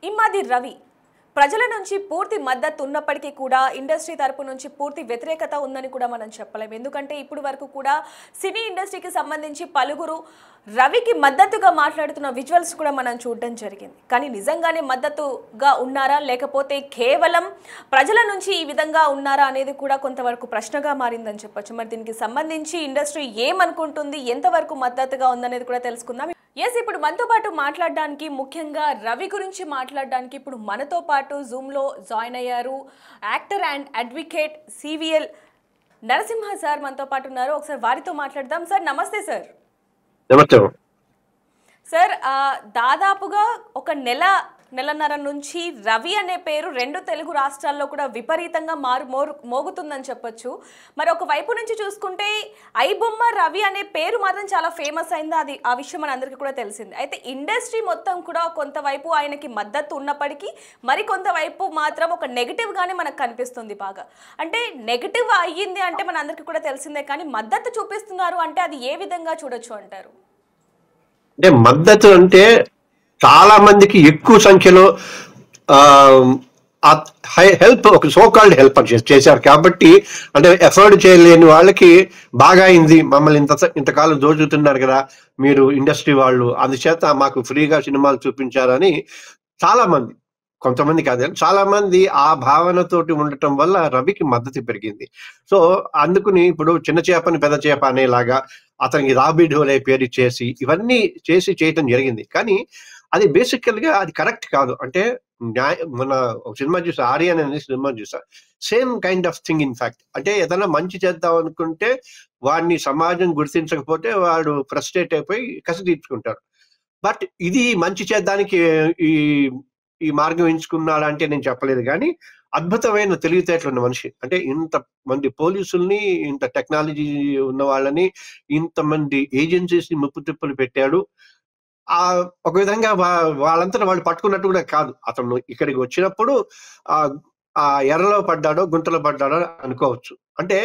ఇమ్మాది రవి ప్రజల నుంచి పూర్తి మద్దతు ఉన్నప్పటికీ కూడా ఇండస్ట్రీ తరపు నుంచి పూర్తి వ్యతిరేకత ఉందని కూడా మనం చెప్పలేము. ఎందుకంటే ఇప్పుడు వరకు కూడా సినీ ఇండస్ట్రీకి సంబంధించి పలువురు రవికి మద్దతుగా మాట్లాడుతున్న విజువల్స్ కూడా మనం చూడడం జరిగింది. కానీ నిజంగానే మద్దతుగా ఉన్నారా లేకపోతే కేవలం ప్రజల నుంచి ఈ విధంగా ఉన్నారా అనేది కూడా కొంతవరకు ప్రశ్నగా మారిందని చెప్పొచ్చు. మరి దీనికి సంబంధించి ఇండస్ట్రీ ఏమనుకుంటుంది, ఎంతవరకు మద్దతుగా ఉందనేది కూడా తెలుసుకుందాం. ఎస్, ఇప్పుడు మనతో పాటు మాట్లాడడానికి, ముఖ్యంగా రవి గురించి మాట్లాడడానికి ఇప్పుడు మనతో పాటు జూమ్లో జాయిన్ అయ్యారు actor and advocate CVL Narasimha sir మనతో పాటు ఉన్నారు. ఒకసారి వారితో మాట్లాడదాం. సార్ నమస్తే. సార్ సార్ దాదాపుగా ఒక నెలన్నర నుంచి రవి అనే పేరు రెండు తెలుగు రాష్ట్రాల్లో కూడా విపరీతంగా మోగుతుందని చెప్పొచ్చు. మరి ఒక వైపు నుంచి చూసుకుంటే ఐబొమ్మ రవి అనే పేరు మాత్రం చాలా ఫేమస్ అయింది. అది ఆ విషయం మనందరికీ కూడా తెలిసింది. అయితే ఇండస్ట్రీ మొత్తం కూడా కొంతవైపు ఆయనకి మద్దతు ఉన్నప్పటికీ మరి కొంతవైపు మాత్రం ఒక నెగిటివ్ గానే మనకు కనిపిస్తుంది. బాగా అంటే నెగిటివ్ అయ్యింది అంటే మనందరికీ కూడా తెలిసిందే, కానీ మద్దతు చూపిస్తున్నారు అంటే అది ఏ విధంగా చూడొచ్చు అంటారు? అంటే మద్దతు అంటే చాలా మందికి ఎక్కువ సంఖ్యలో హెల్ప్, ఒక సోకాల్డ్ హెల్ప్ చేశారు కాబట్టి, అంటే ఎఫర్డ్ చేయలేని వాళ్ళకి బాగా అయింది, మమ్మల్ని ఇంతకాలం దోచుతున్నారు కదా మీరు ఇండస్ట్రీ వాళ్ళు, అందుచేత మాకు ఫ్రీగా సినిమాలు చూపించారని చాలా మంది, కొంతమంది కాదు చాలా మంది ఆ భావనతోటి ఉండటం వల్ల రవికి మద్దతు పెరిగింది. సో అందుకుని ఇప్పుడు చిన్న చేపని పెద్ద చేప అనేలాగా అతనికి రాబీ ఢోలే పేరు చేసి ఇవన్నీ చేయటం జరిగింది. కానీ అది బేసికల్ గా అది కరెక్ట్ కాదు. అంటే మన ఒక సినిమా చూసా, ఆర్యన్ అనే సినిమా చూసా, same kind of thing. In fact అంటే ఏదైనా మంచి చేద్దాం అనుకుంటే వాడిని సమాజం గుర్తించకపోతే వాడు ఫ్రస్ట్రేట్ అయిపోయి కసి తీర్చుకుంటాడు. బట్ ఇది మంచి చేద్దానికి ఈ మార్గం ఎంచుకున్నాడంటే నేను చెప్పలేదు, కానీ అద్భుతమైన తెలివితేటలు ఉన్న మనిషి. అంటే ఇంత మంది పోలీసుల్ని, ఇంత టెక్నాలజీ ఉన్న వాళ్ళని, ఇంతమంది ఏజెన్సీస్ ని ముప్పు తిప్పులు పెట్టాడు. ఒక విధంగా వాళ్ళంతా వాళ్ళు పట్టుకున్నట్టు కూడా కాదు. అతను ఇక్కడికి వచ్చినప్పుడు ఆ ఎర్రలో పడ్డాడో గుంటలో పడ్డాడో అనుకోవచ్చు. అంటే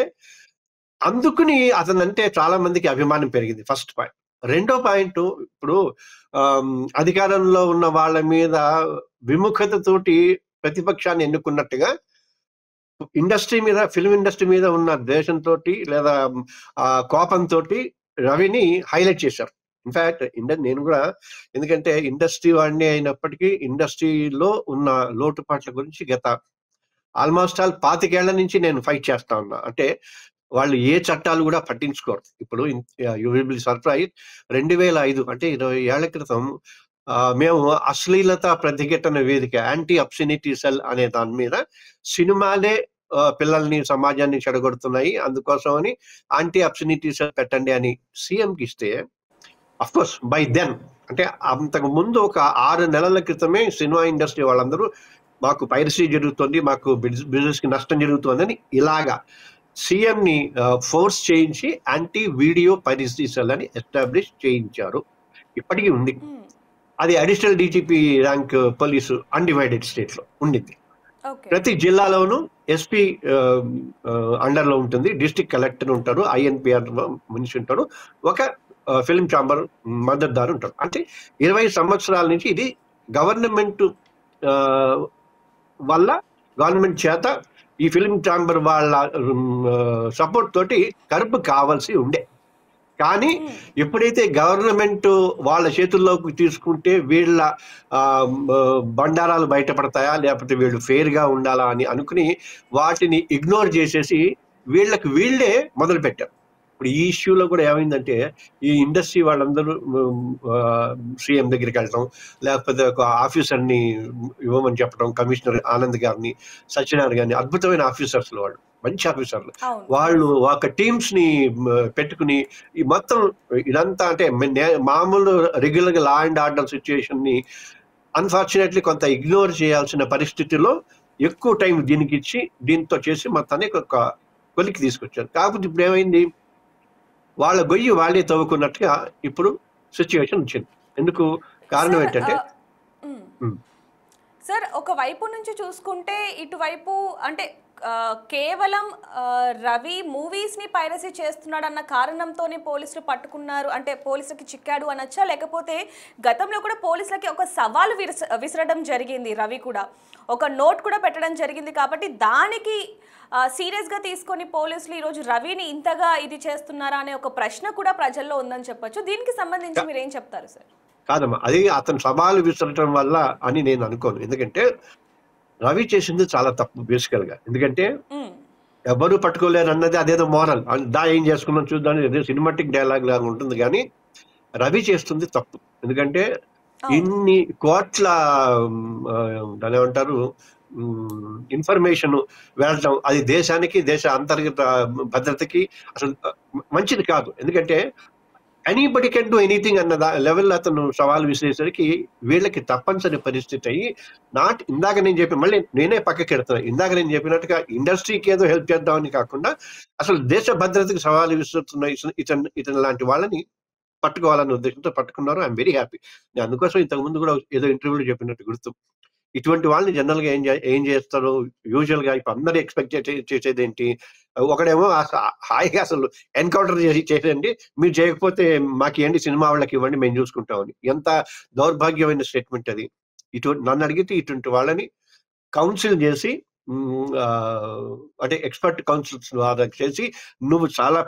అందుకుని అతను అంటే చాలా మందికి అభిమానం పెరిగింది. First point. రెండో పాయింట్, ఇప్పుడు అధికారంలో ఉన్న వాళ్ళ మీద విముఖతతోటి ప్రతిపక్షాన్ని ఎన్నుకున్నట్టుగా ఇండస్ట్రీ మీద, ఫిల్మ్ ఇండస్ట్రీ మీద ఉన్న ద్వేషంతో లేదా కోపంతో రవిని హైలైట్ చేశారు. ఇన్ఫాక్ట్ నేను కూడా, ఎందుకంటే ఇండస్ట్రీ వాడిని అయినప్పటికీ ఇండస్ట్రీలో ఉన్న లోటుపాట్ల గురించి గత ఆల్మోస్ట్ 25 ఏళ్ల నుంచి నేను ఫైట్ చేస్తా ఉన్నా. అంటే వాళ్ళు ఏ చట్టాలు కూడా పట్టించుకోరు. ఇప్పుడు యూ విల్ బి సర్ప్రైజ్, 2005 అంటే 20 ఏళ్ల క్రితం మేము అశ్లీలత ప్రతిఘటన వేదిక, యాంటీ అబ్సినిటీ సెల్ అనే దాని మీద సినిమాలే పిల్లల్ని, సమాజాన్ని చెడగొడుతున్నాయి, అందుకోసమని యాంటీ అబ్సినిటీ సెల్ పెట్టండి అని సీఎంకి ఇస్తే, అఫ్ కోర్స్ బై దెన్, అంటే అంతకు ముందు ఒక 6 నెలల క్రితమే సినిమా ఇండస్ట్రీ వాళ్ళందరూ మాకు పైరసీ జరుగుతుంది, మాకు బిజినెస్ కి నష్టం జరుగుతుందని ఇలాగా సీఎం ని ఫోర్స్ చేయించి యాంటీ వీడియో పైరసీ సెల్ అని ఎస్టాబ్లిష్ చేయించారు. ఇప్పటికీ ఉంది. అది additional DGP rank police undivided state లో ఉండింది. ప్రతి జిల్లాలోనూ ఎస్పీ అండర్ లో ఉంటుంది, డిస్ట్రిక్ట్ కలెక్టర్ ఉంటారు, ఐఎన్పిఆర్ మనిషి ఉంటారు, ఒక ఫిల్మ్ ఛాంబర్ మద్దతుదారు ఉంటారు. అంటే 20 సంవత్సరాల నుంచి ఇది గవర్నమెంట్ వల్ల, గవర్నమెంట్ చేత ఈ ఫిల్మ్ ఛాంబర్ వాళ్ళ సపోర్ట్ తోటి కడుపు కావాల్సి ఉండే. కానీ ఎప్పుడైతే గవర్నమెంట్ వాళ్ళ చేతుల్లోకి తీసుకుంటే వీళ్ళ బండారాలు బయటపడతాయా, లేకపోతే వీళ్ళు ఫెయిర్ గా ఉండాలా అని అనుకుని వాటిని ఇగ్నోర్ చేసేసి వీళ్ళకి వీళ్ళే మొదలు పెట్టారు. ఇప్పుడు ఈ ఇష్యూలో కూడా ఏమైందంటే, ఈ ఇండస్ట్రీ వాళ్ళందరూ సీఎం దగ్గరికి వెళ్ళటం, లేకపోతే ఒక ఆఫీసర్ని ఇవ్వమని చెప్పడం, కమిషనర్ ఆనంద్ గారిని, సత్యనారాయణ గారిని, అద్భుతమైన ఆఫీసర్స్ వాళ్ళు, మంచి ఆఫీసర్లు, వాళ్ళు ఒక టీమ్స్ ని పెట్టుకుని ఈ మొత్తం ఇదంతా, అంటే మామూలు రెగ్యులర్ గా లా అండ్ ఆర్డర్ సిచ్యుయేషన్ ని అన్ఫార్చునేట్లీ కొంత ఇగ్నోర్ చేయాల్సిన పరిస్థితిలో ఎక్కువ టైం దీనికి ఇచ్చి దీంతో చేసి మొత్తాన్ని ఒక కొలికి తీసుకొచ్చారు. కాకపోతే ఇప్పుడు ఏమైంది, వాళ్ళ గొయ్యి వాళ్ళే తవ్వుకున్నట్టుగా ఇప్పుడు సిచ్యువేషన్ వచ్చింది. ఎందుకు కారణం ఏంటంటే, సార్ ఒక వైపు నుంచి చూసుకుంటే ఇటువైపు అంటే కేవలం రవి మూవీస్ని పైరసీ చేస్తున్నాడన్న కారణంతోనే పోలీసులు పట్టుకున్నారు, అంటే పోలీసులకి చిక్కాడు అనొచ్చా, లేకపోతే గతంలో కూడా పోలీసులకి ఒక సవాలు విసరడం జరిగింది, రవి కూడా ఒక నోట్ కూడా పెట్టడం జరిగింది, కాబట్టి దానికి సీరియస్గా తీసుకొని పోలీసులు ఈరోజు రవిని ఇంతగా ఇది చేస్తున్నారా అనే ఒక ప్రశ్న కూడా ప్రజల్లో ఉందని చెప్పొచ్చు. దీనికి సంబంధించి మీరు ఏం చెప్తారు సార్? కాదమ్మా, అది అతను సవాలు విసరటం వల్ల అని నేను అనుకోను. ఎందుకంటే రవి చేసింది చాలా తప్పు బేసికల్ గా. ఎందుకంటే ఎవరు పట్టుకోలేరు అన్నది అదేదో మోరల్, దా ఏం చేసుకున్నాం చూద్దాం, ఏదో సినిమాటిక్ డైలాగ్ లాగా ఉంటుంది. కానీ రవి చేస్తుంది తప్పు. ఎందుకంటే ఇన్ని కోట్ల దాని ఏమంటారు ఇన్ఫర్మేషన్ వెళ్ళటం, అది దేశానికి, దేశ అంతర్గత భద్రతకి అసలు మంచిది కాదు. ఎందుకంటే ఎనీబడి కెన్ డూ ఎనీథింగ్ అన్న లెవెల్ అతను సవాల్ విసిరేసరికి వీళ్ళకి తప్పనిసరి పరిస్థితి అయ్యి ఇందాక నేను చెప్పి మళ్ళీ నేనే పక్కకి ఎడతాను. ఇందాక నేను చెప్పినట్టుగా ఇండస్ట్రీకి ఏదో హెల్ప్ చేద్దామని కాకుండా అసలు దేశ భద్రతకి సవాలు విసురుతున్న ఇతను లాంటి వాళ్ళని పట్టుకోవాలనే ఉద్దేశంతో పట్టుకున్నారు. I'm very happy. నేను అందుకోసం ఇంతకుముందు కూడా ఏదో ఇంటర్వ్యూలో చెప్పినట్టు గుర్తు, ఇటువంటి వాళ్ళని జనరల్ గా ఏం చేస్తారు యూజువల్ గా ఇప్పుడు అందరూ ఎక్స్పెక్ట్ చేసేది ఏంటి, ఒకడేమో హాయిగా అసలు ఎన్కౌంటర్ చేసేయండి, మీరు చేయకపోతే మాకు ఏంటి సినిమా వాళ్ళకి ఇవ్వండి మేము చూసుకుంటామని. ఎంత దౌర్భాగ్యమైన స్టేట్మెంట్ అది. నన్ను అడిగితే ఇటువంటి వాళ్ళని కౌన్సిల్ చేసి అంటే ఎక్స్పర్ట్ కౌన్సిల్స్ ద్వారా చేసి నువ్వు చాలా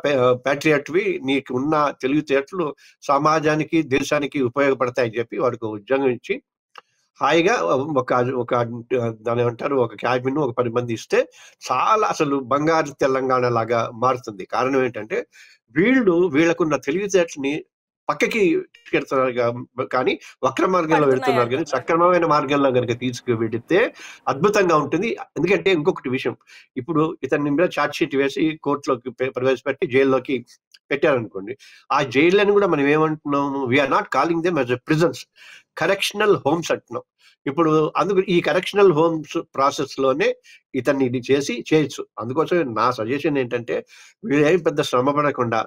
ప్యాట్రియాట్వి, నీకు ఉన్న తెలివితేటలు సమాజానికి దేశానికి ఉపయోగపడతాయని చెప్పి వాడికి ఉద్యోగం ఇచ్చి హాయిగా ఒక దాని ఏమంటారు ఒక క్యాబిన్ ఒక 10 మంది ఇస్తే చాలా అసలు బంగారు తెలంగాణ లాగా మారుతుంది. కారణం ఏంటంటే వీళ్ళకున్న తెలివితేటని పక్కకి తీసుకెళ్తున్నారు కానీ వక్ర మార్గంలో వెళ్తున్నారు. కానీ సక్రమమైన మార్గంలో కనుక తీసుకువెడితే అద్భుతంగా ఉంటుంది. ఎందుకంటే ఇంకొకటి విషయం, ఇప్పుడు ఇతని మీద ఛార్జ్ షీట్ వేసి కోర్టులోకి ప్రవేశపెట్టి జైల్లోకి పెట్టారనుకోండి, ఆ జైళ్ళని కూడా మనం ఏమంటున్నాము, we are not calling them as a prisons, correctional homes అంటున్నాం. ఇప్పుడు అందుకు ఈ కరెక్షనల్ హోమ్స్ ప్రాసెస్ లోనే ఇతన్ని ఇది చేయొచ్చు. అందుకోసం నా సజెషన్ ఏంటంటే వీళ్ళేం పెద్ద శ్రమ పడకుండా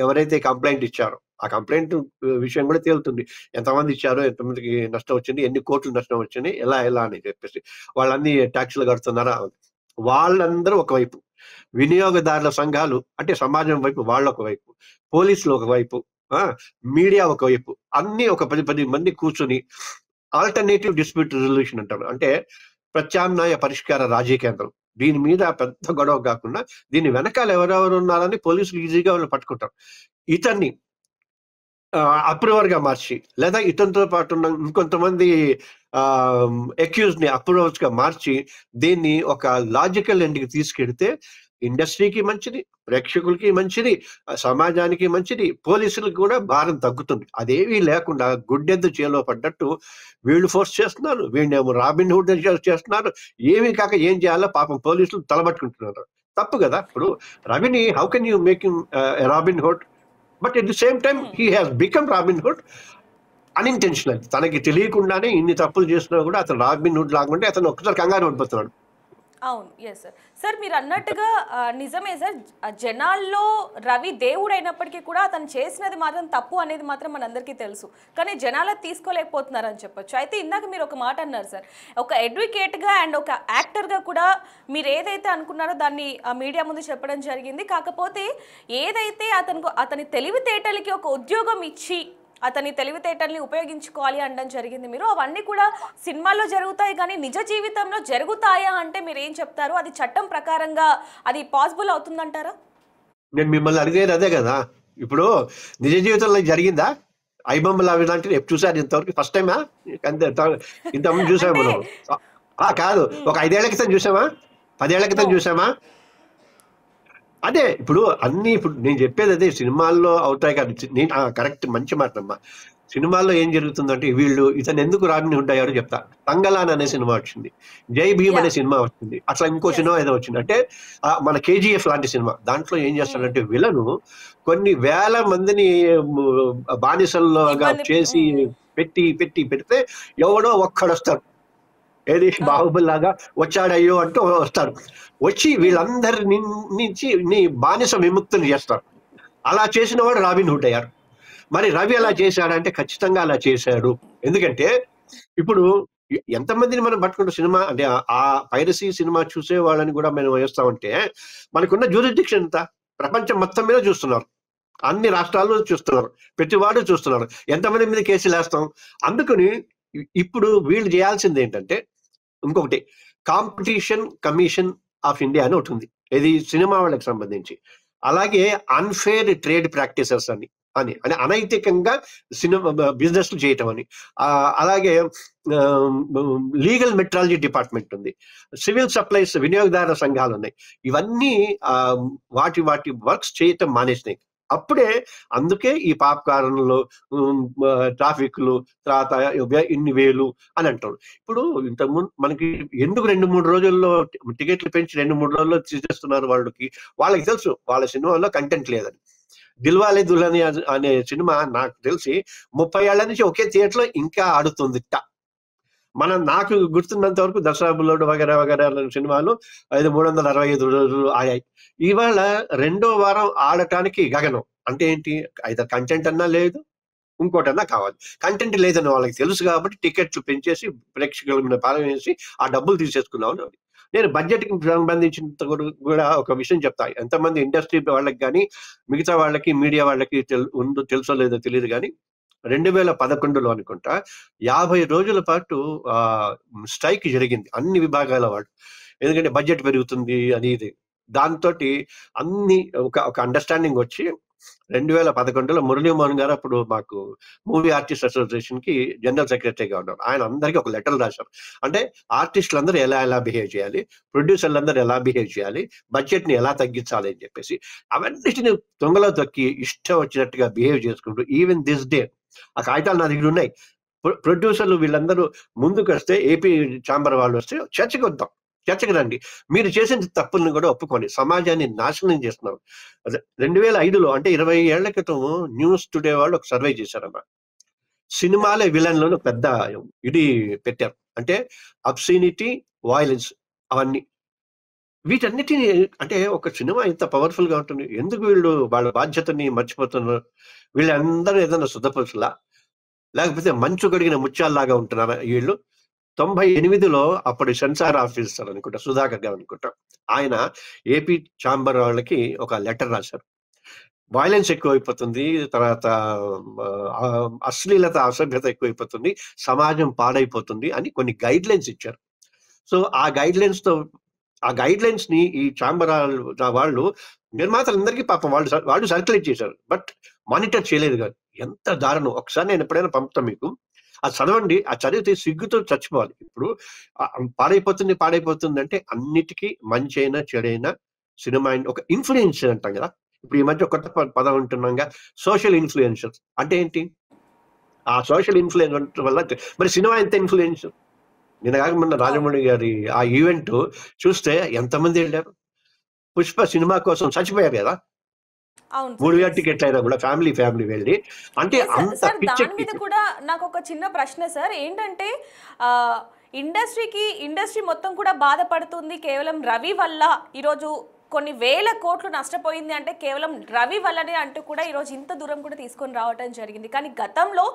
ఎవరైతే కంప్లైంట్ ఇచ్చారో ఆ కంప్లైంట్ విషయం కూడా తేలుతుంది, ఎంతమంది ఇచ్చారో, ఎంతమందికి నష్టం వచ్చింది, ఎన్ని కోట్లు నష్టం వచ్చింది, ఎలా అని చెప్పేసి వాళ్ళన్ని ట్యాక్స్లు కడుతున్నారా, వాళ్ళందరూ ఒకవైపు, వినియోగదారుల సంఘాలు అంటే సమాజం వైపు వాళ్ళు ఒకవైపు, పోలీసులు ఒకవైపు, మీడియా ఒకవైపు, అన్ని ఒక 10 మంది కూర్చొని ఆల్టర్నేటివ్ డిస్ప్యూట్ రిజల్యూషన్ అంటారు, అంటే ప్రత్యామ్నాయ పరిష్కార రాజీ కేంద్రం, దీని మీద పెద్ద గొడవ కాకుండా దీని వెనకాల ఎవరెవరు ఉన్నారని పోలీసులు ఈజీగా వాళ్ళు పట్టుకుంటారు. ఇతన్ని అప్రూవర్ గా మార్చి లేదా ఇతనితో పాటు ఉన్న ఇంకొంతమంది అక్యూజ్ ని అప్రూవర్స్ గా మార్చి దీన్ని ఒక లాజికల్ ఎండ్కి తీసుకెడితే ఇండస్ట్రీకి మంచిది, ప్రేక్షకులకి మంచిది, సమాజానికి మంచిది, పోలీసులకు కూడా భారం తగ్గుతుంది. అదేమీ లేకుండా గుడ్డెద్దు చేలో పడ్డట్టు వీళ్ళు ఫోర్స్ చేస్తున్నారు, వీళ్ళేమో రాబిన్ హుడ్ చేస్తున్నారు, ఏమీ కాక ఏం చేయాలో పాపం పోలీసులు తలబట్టుకుంటున్నారు. తప్పు కదా. ఇప్పుడు రవిని how can you make him robin hood, but at the same time he has become robin hood unintentional. తనకి తెలియకుండానే ఇన్ని తప్పులు చేసినా కూడా అతను రాబిన్ హుడ్ లాగుంటే అతను ఒక్కసారి కంగారు పడిపోతున్నాడు. అవును, ఎస్ సార్. సార్ మీరు అన్నట్టుగా నిజమే సార్, జనాల్లో రవి దేవుడు అయినప్పటికీ కూడా అతను చేసినది మాత్రం తప్పు అనేది మాత్రం మనందరికీ తెలుసు, కానీ జనాలు తీసుకోలేకపోతున్నారని చెప్పొచ్చు. అయితే ఇందాక మీరు ఒక మాట అన్నారు సార్, ఒక అడ్వకేట్గా అండ్ ఒక యాక్టర్గా కూడా మీరు ఏదైతే అనుకున్నారో దాన్ని మీడియా ముందు చెప్పడం జరిగింది. కాకపోతే ఏదైతే అతని తెలివితేటలకి ఒక ఉద్యోగం ఇచ్చి అతని తెలివితేటల్ని ఉపయోగించుకోవాలి అనడం జరిగింది మీరు, అవన్నీ కూడా సినిమాల్లో జరుగుతాయి కానీ నిజ జీవితంలో జరుగుతాయా అంటే మీరు ఏం చెప్తారు? అది చట్టం ప్రకారంగా అది పాసిబుల్ అవుతుందంటారా? నేను మిమ్మల్ని అడిగేది అదే కదా. ఇప్పుడు నిజ జీవితంలో జరిగిందా? ఐబొమ్మలు అవి లాంటివి ఎప్పుడు చూసారు ఇంతవరకు? ఫస్ట్ టైమా? ఇంతకుముందు చూసామా మనం? కాదు, ఒక 5 ఏళ్ల క్రితం చూసామా, 10 ఏళ్ల క్రితం చూసామా? అదే ఇప్పుడు అన్ని, ఇప్పుడు నేను చెప్పేది అదే, సినిమాల్లో అవుతాయి కాదు. నేను కరెక్ట్, మంచి మాట అమ్మా. సినిమాల్లో ఏం జరుగుతుందంటే ఇతను ఎందుకు రాబిన్ హుడ్ అయ్యాడో చెప్తా. తంగలాన్ అనే సినిమా వచ్చింది, జై భీమ్ అనే సినిమా వచ్చింది, అట్లా ఇంకో సినిమా ఏదో వచ్చింది. అంటే మన కేజీఎఫ్ లాంటి సినిమా, దాంట్లో ఏం చేస్తాడంటే విలను కొన్ని వేల మందిని బానిసల్లోగా చేసి పెడితే ఎవడో ఒక్కడొస్తాడు, ఏది బాహుబలి లాగా వచ్చాడయ్యో అంటూ వస్తాడు, వచ్చి వీళ్ళందరి నుంచి నీ బానిస విముక్తులు చేస్తారు. అలా చేసిన వాడు రాబిన్ హుడ్ అయ్యారు. మరి రవి ఎలా చేశాడంటే ఖచ్చితంగా అలా చేశాడు. ఎందుకంటే ఇప్పుడు ఎంతమందిని మనం పట్టుకుంటాం సినిమా అంటే ఆ పైరసీ సినిమా చూసే వాళ్ళని కూడా మనం వేస్తామంటే మనకున్న జ్యూరిడిక్షన్ ఎంత? ప్రపంచం మొత్తం మీద చూస్తున్నారు, అన్ని రాష్ట్రాల్లో చూస్తున్నారు, ప్రతి వాడు చూస్తున్నారు. ఎంతమంది మీద కేసులు వేస్తాం? అందుకని ఇప్పుడు వీళ్ళు చేయాల్సింది ఏంటంటే ఇంకొకటి, కాంపిటీషన్ కమిషన్ ఆఫ్ ఇండియా అని ఒకటి ఉంది, ఇది సినిమా వాళ్ళకి సంబంధించి. అలాగే అన్ఫేర్ ట్రేడ్ ప్రాక్టీసెస్ అని అని అని అనైతికంగా సినిమా బిజినెస్ చేయటం అని, అలాగే లీగల్ మెట్రాలజీ డిపార్ట్మెంట్ ఉంది, సివిల్ సప్లైస్ వినియోగదారుల సంఘాలు ఉన్నాయి. ఇవన్నీ వాటి వాటి వర్క్స్ చేయటం మానేసినాయి. అప్పుడే అందుకే ఈ పాప్కార్న్లు, ట్రాఫిక్లు, తర్వాత ఇన్ని వేలు అని అంటారు. ఇప్పుడు ఇంతకుముందు మనకి ఎందుకు 2-3 రోజుల్లో టికెట్లు పెంచి 2-3 రోజుల్లో తీసేస్తున్నారు? వాళ్ళకి తెలుసు వాళ్ళ సినిమాలో కంటెంట్ లేదని. దిల్వాలే దుల్హనియా అనే సినిమా నాకు తెలిసి 30 ఏళ్ల నుంచి ఒకే థియేటర్ లో ఇంకా ఆడుతుంది. నాకు గుర్తున్నంత వరకు దసరా బుల్లోడు వగేరా వగేరా సినిమాలు 365 రోజులు ఆగాయి. ఇవాళ 2వ వారం ఆడటానికి గగనం. అంటే ఏంటి? అయితే కంటెంట్ అన్నా లేదు, ఇంకోటన్నా కావాలి. కంటెంట్ లేదని వాళ్ళకి తెలుసు కాబట్టి టికెట్లు పెంచేసి ప్రేక్షకుల మీద భారం వేసి ఆ డబ్బులు తీసేసుకున్నామని. నేను బడ్జెట్ కి సంబంధించినంత కూడా ఒక విషయం చెప్తా. ఎంతమంది ఇండస్ట్రీ వాళ్ళకి కానీ మిగతా వాళ్ళకి మీడియా వాళ్ళకి తెలుసో లేదో తెలియదు కానీ 2011లో అనుకుంటా 50 రోజుల పాటు స్ట్రైక్ జరిగింది అన్ని విభాగాల వాళ్ళు. ఎందుకంటే బడ్జెట్ పెరుగుతుంది అని ఇది. దాంతో అన్ని ఒక అండర్స్టాండింగ్ వచ్చి 2011లో మురళీమోహన్ గారు అప్పుడు మాకు మూవీ ఆర్టిస్ట్ అసోసియేషన్ కి జనరల్ సెక్రటరీగా ఉన్నారు. ఆయన అందరికీ ఒక లెటర్ రాశారు. అంటే ఆర్టిస్టులందరూ ఎలా బిహేవ్ చేయాలి, ప్రొడ్యూసర్లందరూ ఎలా బిహేవ్ చేయాలి, బడ్జెట్ ని ఎలా తగ్గించాలి అని చెప్పేసి అవన్నిటిని తొంగలో తొక్కి ఇష్టం వచ్చినట్టుగా బిహేవ్ చేసుకుంటూ ఈవెన్ దిస్ డే ఆ కాగితాలు నా దగ్గర ఉన్నాయి. ప్రొడ్యూసర్లు వీళ్ళందరూ ముందుకు వస్తే, ఏపీ ఛాంబర్ వాళ్ళు వస్తే చర్చకు రండి, మీరు చేసిన తప్పులను కూడా ఒప్పుకోండి, సమాజాన్ని నాశనం చేస్తున్నారు. 2005లో అంటే 20 ఏళ్ల క్రితం న్యూస్ టుడే వాళ్ళు ఒక సర్వే చేశారమ్మా. సినిమాలే విలన్లను పెద్ద ఇది పెట్టారు. అంటే అబ్సీనిటీ, వాయిలెన్స్ అవన్నీ. వీటన్నిటిని అంటే ఒక సినిమా ఇంత పవర్ఫుల్ గా ఉంటుంది, ఎందుకు వీళ్ళు వాళ్ళ బాధ్యతని మర్చిపోతున్నారు? వీళ్ళందరూ ఏదైనా శుద్ధపరుచులా, లేకపోతే మంచు గడిగిన ముత్యాల్లాగా ఉంటున్నారా వీళ్ళు? 98లో అప్పుడు సెన్సార్ ఆఫీసర్ అనుకుంటా, సుధాకర్ గారు అనుకుంటా, ఆయన ఏపీ ఛాంబర్ వాళ్ళకి ఒక లెటర్ రాశారు. వైలెన్స్ ఎక్కువైపోతుంది, తర్వాత అశ్లీలత, అసభ్యత ఎక్కువైపోతుంది, సమాజం పాడైపోతుంది అని కొన్ని గైడ్ లైన్స్ ఇచ్చారు. సో ఆ గైడ్ లైన్స్ ని ఈ ఛాంబర్ వాళ్ళు నిర్మాతలందరికీ పాపం వాళ్ళు సర్క్యులేట్ చేశారు, బట్ మానిటర్ చేయలేదు. కాదు ఎంత దారుణం! ఒకసారి నేను ఎప్పుడైనా పంపుతాను మీకు, అది చదవండి. ఆ చదివితే సిగ్గుతో చచ్చిపోవాలి. ఇప్పుడు పాడైపోతుంది అంటే అన్నిటికీ మంచి అయినా చెడైనా సినిమా ఒక ఇన్ఫ్లుయెన్సర్ అంటాం కదా. ఇప్పుడు ఈ మధ్య కొత్త పదం ఉంటున్నాగా, సోషల్ ఇన్ఫ్లుయెన్సర్. అంటే ఏంటి? ఆ సోషల్ ఇన్ఫ్లుయెన్స్ వల్ల మరి సినిమా ఎంత ఇన్ఫ్లుయెన్స్. నిన్న కాక మొన్న రాజమౌళి గారి ఆ ఈవెంట్ చూస్తే ఎంతమంది వెళ్ళారు? పుష్ప సినిమా కోసం చచ్చిపోయారు కదా, 3,000 టికెట్లు అయినా కూడా ఫ్యామిలీ వెళ్ళి. అంటే అంత సార్ దాని మీద కూడా నాకు ఒక చిన్న ప్రశ్న సార్. ఏంటంటే ఇండస్ట్రీ మొత్తం కూడా బాధపడుతుంది కేవలం రవి వల్ల. ఈరోజు కొన్ని వేల కోట్లు నష్టపోయింది అంటే కేవలం రవి వల్లనే అంటూ కూడా ఈరోజు ఇంత దూరం కూడా తీసుకొని రావడం జరిగింది. కానీ గతంలో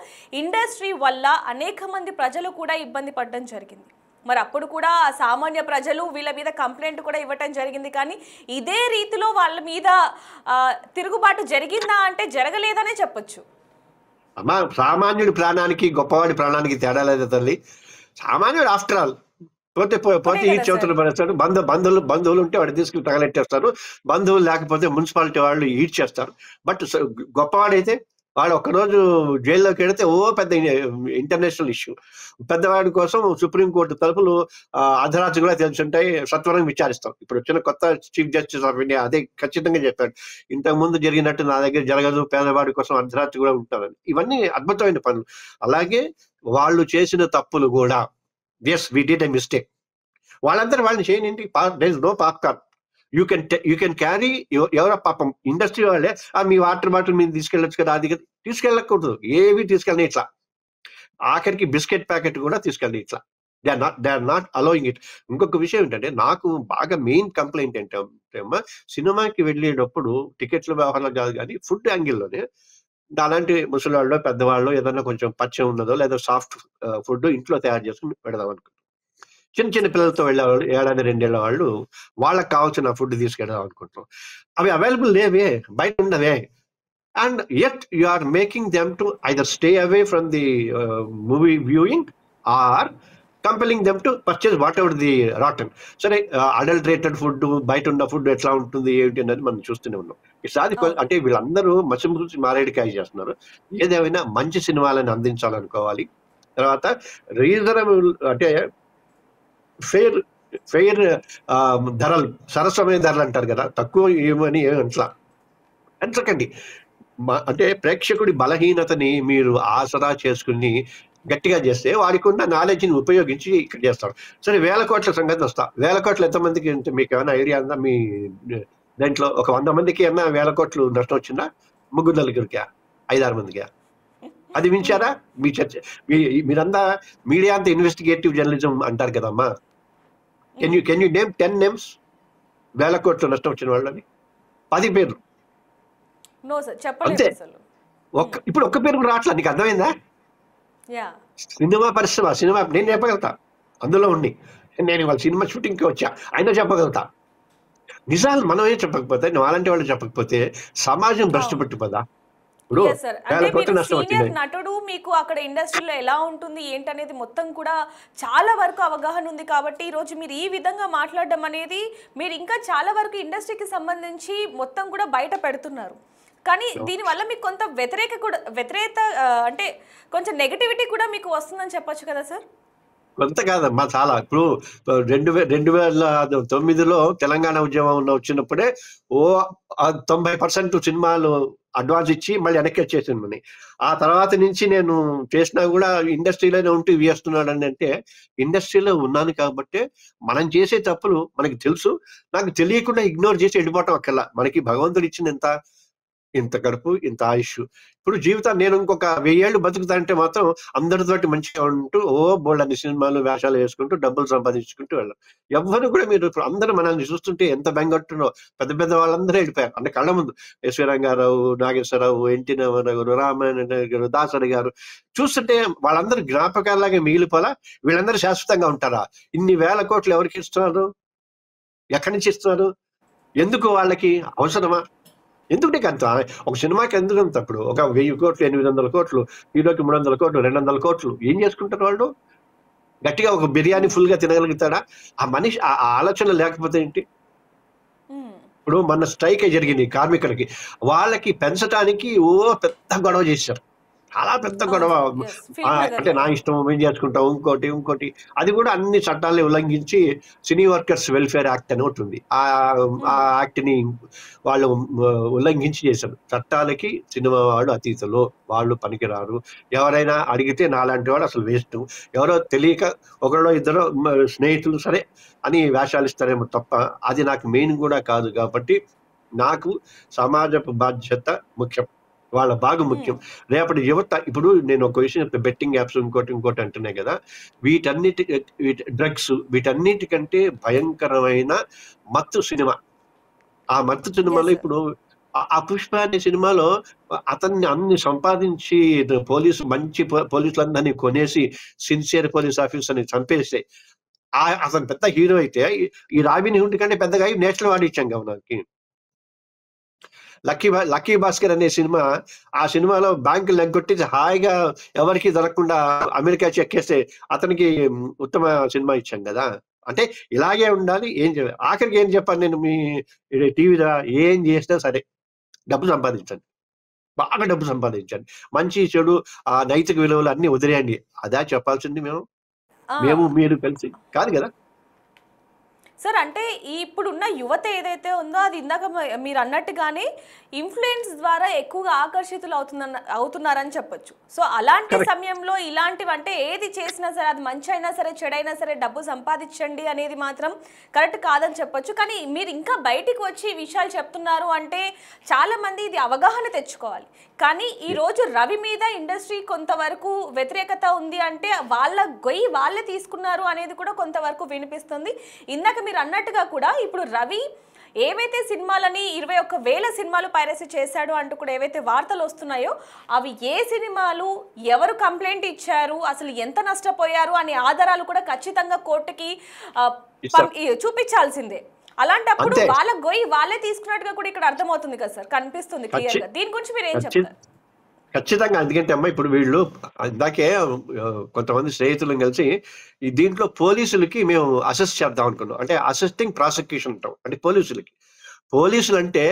ఇండస్ట్రీ వల్ల అనేక మంది ప్రజలు కూడా ఇబ్బంది పడడం జరిగింది. మరి అప్పుడు కూడా సామాన్య ప్రజలు వీళ్ళ మీద కంప్లైంట్ కూడా ఇవ్వటం జరిగింది. కానీ ఇదే రీతిలో వాళ్ళ మీద తిరుగుబాటు జరిగిందా అంటే జరగలేదనే చెప్పొచ్చు. అమ్మా, సామాన్యుడి ప్రాణానికి గొప్పవాడి ప్రాణానికి తేడా లేదా తల్లి? సామాన్యుడు ఆఫ్టర్ ఆల్ పోతే ఈ చేతులు పడేస్తాడు. బంధువులు ఉంటే వాడు తీసుకుని తగలెట్టేస్తారు, బంధువులు లేకపోతే మున్సిపాలిటీ వాళ్ళు ఈడ్చేస్తారు. బట్ గొప్పవాడైతే వాడు ఒక్కరోజు జైల్లోకి వెళితే పెద్ద ఇంటర్నేషనల్ ఇష్యూ. పెద్దవాడి కోసం సుప్రీంకోర్టు తలుపులు అర్ధరాత్రి కూడా తెలుసుంటాయి, సత్వరం విచారిస్తాం. ఇప్పుడు వచ్చిన కొత్త చీఫ్ జస్టిస్ ఆఫ్ ఇండియా అదే ఖచ్చితంగా చెప్పాడు, ఇంతకు ముందు జరిగినట్టు నా దగ్గర జరగదు, పేదవాడి కోసం అర్ధరాత్రి కూడా ఉంటారని. ఇవన్నీ అద్భుతమైన పనులు. అలాగే వాళ్ళు చేసిన తప్పులు కూడా, yes we did a mistake, వాళ్ళందరూ వాళ్ళని చేయనండి. There is no popcorn. You can carry. ఎవరో పాపం ఇండస్ట్రీ వాళ్ళే మీ వాటర్ బాటిల్ మీద తీసుకెళ్ళొచ్చు కదా, అది తీసుకెళ్ళకూడదు, ఏవి తీసుకెళ్ళని ఇట్లా. ఆఖరికి బిస్కెట్ ప్యాకెట్ కూడా తీసుకెళ్ళి ఇట్లా. They are not allowing it. ఇంకొక విషయం ఏంటంటే, నాకు బాగా మెయిన్ కంప్లైంట్ ఏంటంటే, సినిమాకి వెళ్ళేటప్పుడు టికెట్ల వ్యవహారం కాదు కానీ ఫుడ్ యాంగిల్లోనే అలాంటి ముసలాళ్ళో, పెద్దవాళ్ళో ఏదన్నా కొంచెం పరిచయం ఉన్నదో లేదా సాఫ్ట్ ఫుడ్ ఇంట్లో తయారు చేసుకొని పెడదాం అనుకుంటున్నాం. చిన్న చిన్న ఎస్. పిల్లలతో వెళ్ళేవాళ్ళు, ఏడాది, 2 ఏళ్ల వాళ్ళు వాళ్ళకి కావాల్సిన ఫుడ్ తీసుకెళ్దాం అనుకుంటున్నాం. అవి అవైలబుల్ లేవే, బయట ఉండవే. And yet you are making them to either stay away from the movie viewing or compelling them to purchase whatever the rotten. సరే, అడల్టరేటెడ్ ఫుడ్, బయట ఉన్న ఫుడ్ ఎట్లా ఉంటుంది ఏంటి అనేది మనం చూస్తూనే ఉన్నాం. ఈసారి అవును. అంటే వీళ్ళందరూ మసిమూసి మారేడుకాయ చేస్తున్నారు. ఏదేమైనా మంచి సినిమాలను అందించాలనుకోవాలి. తర్వాత రీజనబుల్ అంటే ఫెయిర్ ఫెయిర్ ధరలు, సరసమైన ధరలు అంటారు కదా, తక్కువ ఏమని అట్లా ఎంచకండి. అంటే ప్రేక్షకుడి బలహీనతని మీరు ఆసరా చేసుకుని గట్టిగా చేస్తే వాడికి ఉన్న నాలెడ్జ్ని ఉపయోగించి ఇక్కడ చేస్తాడు. సరే, 1000 కోట్ల సంగతి వస్తా. 1000 కోట్లు ఎంతమందికి అంటే మీకు ఏమైనా ఐడియా ఉందా? మీ దాంట్లో ఒక 100 మందికి ఏమన్నా 1000 కోట్లు నష్టం వచ్చిందా? 3 నలుగురికా? 5-6 మందికా? అది మించారా? మీ చర్చ మీరంతా మీడియా అంతా ఇన్వెస్టిగేటివ్ జర్నలిజం అంటారు కదమ్మా. కెన్ యూ నేమ్ 10 నేమ్స్ 1000 కోట్లు నష్టం వచ్చిన వాళ్ళని? 10 పేర్లు నో సార్, చెప్పలేదు అంతే. అసలు. ఇప్పుడు ఒక్క పేరు కూడా రావట్లా. నీకు అర్థమైందా? యా. సినిమా పరిశ్రమ, సినిమా నేను చెప్పగలుగుతా అందులో ఉండి. నేను ఇవాళ సినిమా షూటింగ్కి వచ్చా, అయినా చెప్పగలుగుతా. నిజాలు మనమే చెప్పకపోతే, అలాంటి వాళ్ళు చెప్పకపోతే సమాజం భ్రష్టు పట్టిపోదా? ఇప్పుడు Yes, sir. 1000 అంటే కోట్ల మీరు నష్టం సీనియర్ వచ్చింది. నటుడు, మీకు అక్కడ ఇండస్ట్రీలో ఎలా ఉంటుంది ఏంటనేది మొత్తం కూడా చాలా వరకు అవగాహన ఉంది కాబట్టి ఈరోజు మీరు ఈ విధంగా మాట్లాడడం అనేది, మీరు ఇంకా చాలా వరకు ఇండస్ట్రీకి సంబంధించి మొత్తం కూడా బయట పెడుతున్నారు. కానీ దీనివల్ల మీకు కొంత వ్యతిరేక అంటే కొంచెం నెగటివిటీ కూడా మీకు వస్తుందని చెప్పొచ్చు కదా సార్? కొంత కాదమ్మా, చాలా. ఇప్పుడు 2009లో తెలంగాణ ఉద్యమం వచ్చినప్పుడే 90% సినిమాలు అడ్వాన్స్ ఇచ్చి మళ్ళీ వెనక్కి వచ్చేసిందని. ఆ తర్వాత నుంచి నేను చేసినా కూడా ఇండస్ట్రీలోనే ఉంటూ వేస్తున్నాడని. అంటే ఇండస్ట్రీలో ఉన్నాను కాబట్టి మనం చేసే తప్పులు మనకి తెలుసు. నాకు తెలియకుండా ఇగ్నోర్ చేసి వెళ్ళిపోవటం అక్కర్లా. మనకి భగవంతుడు ఇచ్చిన ఇంత కడుపు, ఇంత ఆయుష్. ఇప్పుడు జీవితాన్ని నేను ఇంకొక 1000 ఏళ్ళు బతుకుతా అంటే మాత్రం అందరితోటి మంచిగా ఉంటూ బోల్డన్ని సినిమాలు, వేషాలు వేసుకుంటూ డబ్బులు సంపాదించుకుంటూ వెళ్ళాం. ఎవ్వరు కూడా మీరు ఇప్పుడు అందరూ మనల్ని చూస్తుంటే ఎంత బెంగొట్టునో. పెద్ద పెద్ద వాళ్ళందరూ వెళ్ళిపోయారు అంటే కళ్ళ ముందు. ఎస్వి రంగారావు, నాగేశ్వరరావు, ఎన్టీ రామారావు గారు, రామాయణ గారు, దాసరి గారు చూస్తుంటే వాళ్ళందరూ జ్ఞాపకాల్లాగా మిగిలిపోలా. వీళ్ళందరూ శాశ్వతంగా ఉంటారా? ఇన్ని 1000 కోట్లు ఎవరికి ఇస్తున్నారు? ఎక్కడి నుంచి ఇస్తున్నారు? ఎందుకు? వాళ్ళకి అవసరమా? ఎందుకు నీకు అంత? ఒక సినిమాకి ఎందుకు అంత? ఇప్పుడు ఒక 1000 కోట్లు, 800 కోట్లు, హీరోకి 300 కోట్లు, 200 కోట్లు ఏం చేసుకుంటారు వాళ్ళు? గట్టిగా ఒక బిర్యానీ ఫుల్ గా తినగలుగుతాడా? ఆ మనిషి ఆ ఆలోచన లేకపోతే ఏంటి? ఇప్పుడు మన స్ట్రైక్ జరిగింది కార్మికులకి, వాళ్ళకి పెంచడానికి పెద్ద గొడవ చేశారు. చాలా పెద్ద గొడవ. అంటే నా ఇష్టం, మేము చేసుకుంటాం, ఇంకోటి. అది కూడా అన్ని చట్టాలని ఉల్లంఘించి సినీ వర్కర్స్ వెల్ఫేర్ యాక్ట్ అని ఒకటి ఉంది. ఆ యాక్ట్ ని వాళ్ళు ఉల్లంఘించి చేశారు. చట్టాలకి సినిమా వాళ్ళు అతీతులు, వాళ్ళు పనికిరారు. ఎవరైనా అడిగితే నాలాంటి వాడు అసలు వేస్ట్. ఎవరో తెలియక ఒకళ్ళో ఇద్దరు స్నేహితులు సరే అని వేషాలు ఇస్తారేమో తప్ప అది నాకు మెయిన్ కూడా కాదు. కాబట్టి నాకు సమాజపు బాధ్యత ముఖ్యం, వాళ్ళ బాగా ముఖ్యం. రేపటి యువత, ఇప్పుడు నేను ఒక విషయం చెప్తా, బెట్టింగ్ యాప్స్ ఇంకోటి అంటున్నాయి కదా, డ్రగ్స్, వీటన్నిటికంటే భయంకరమైన మత్తు సినిమా. ఆ మత్తు సినిమాలో ఇప్పుడు ఆ పుష్ప అనే సినిమాలో అతన్ని అన్ని సంపాదించి మంచి పోలీసులందరినీ కొనేసి సిన్సియర్ పోలీస్ ఆఫీసర్ని చంపేస్తే అతను పెద్ద హీరో అయితే, ఈ రాబిన్ హుడ్ కంటే పెద్దగా నేషనల్ అవార్డు ఇచ్చాం గవర్నర్కి. లక్కీ భాస్కర్ అనే సినిమా, ఆ సినిమాలో బ్యాంకులు నెగ్గొట్టి హాయిగా ఎవరికి దొరకకుండా అమెరికా చెక్కేస్తే అతనికి ఉత్తమ సినిమా ఇచ్చాం కదా. అంటే ఇలాగే ఉండాలి. ఏం చేయాలి? ఆఖరికి ఏం చెప్పాను నేను మీ టీవీ ఏం చేసినా సరే డబ్బు సంపాదించండి, బాగా డబ్బు సంపాదించండి, మంచి చెడు ఆ నైతిక విలువలు అన్ని వదిలేయండి. అదా చెప్పాల్సింది మేము మీరు కలిసి కాదు కదా సార్. అంటే ఇప్పుడున్న యువత ఏదైతే ఉందో అది ఇందాక మీరు అన్నట్టుగానే ఇన్ఫ్లుయెన్స్ ద్వారా ఎక్కువగా ఆకర్షితులు అవుతున్నారని చెప్పొచ్చు. సో అలాంటి సమయంలో ఇలాంటివి, అంటే ఏది చేసినా సరే అది మంచి అయినా సరే చెడైనా సరే డబ్బు సంపాదించండి అనేది మాత్రం కరెక్ట్ కాదని చెప్పొచ్చు. కానీ మీరు ఇంకా బయటికి వచ్చి ఈ విషయాలు చెప్తున్నారు అంటే చాలా మంది ఇది అవగాహన తెచ్చుకోవాలి. కానీ ఈరోజు రవి మీద ఇండస్ట్రీ కొంతవరకు వ్యతిరేకత ఉంది అంటే వాళ్ళ గొయ్యి వాళ్ళే తీసుకున్నారు అనేది కూడా కొంతవరకు వినిపిస్తుంది. ఇందాక మీరు అన్నట్టుగా కూడా ఇప్పుడు రవి ఏవైతే సినిమాలని 21,000 సినిమాలు పైరసీ చేశాడు అంటూ కూడా ఏవైతే వార్తలు వస్తున్నాయో అవి ఏ సినిమాలు, ఎవరు కంప్లైంట్ ఇచ్చారు, అసలు ఎంత నష్టపోయారు అనే ఆధారాలు కూడా ఖచ్చితంగా కోర్టుకి చూపించాల్సిందే. అలాంటప్పుడు వాళ్ళ గొయ్యి వాళ్ళే తీసుకున్నట్టుగా కూడా ఇక్కడ అర్థమవుతుంది కదా సార్, కనిపిస్తుంది క్లియర్ గా. దీని గురించి మీరు ఏం చెప్తారు? ఖచ్చితంగా. ఎందుకంటే అమ్మ ఇప్పుడు వీళ్ళు ఇందాకే కొంతమంది స్నేహితులను కలిసి ఈ దీంట్లో పోలీసులకి మేము అసెస్ చేద్దాం అనుకున్నాం. అంటే అసిస్టింగ్ ప్రాసిక్యూషన్ అంటాం. అంటే పోలీసులు అంటే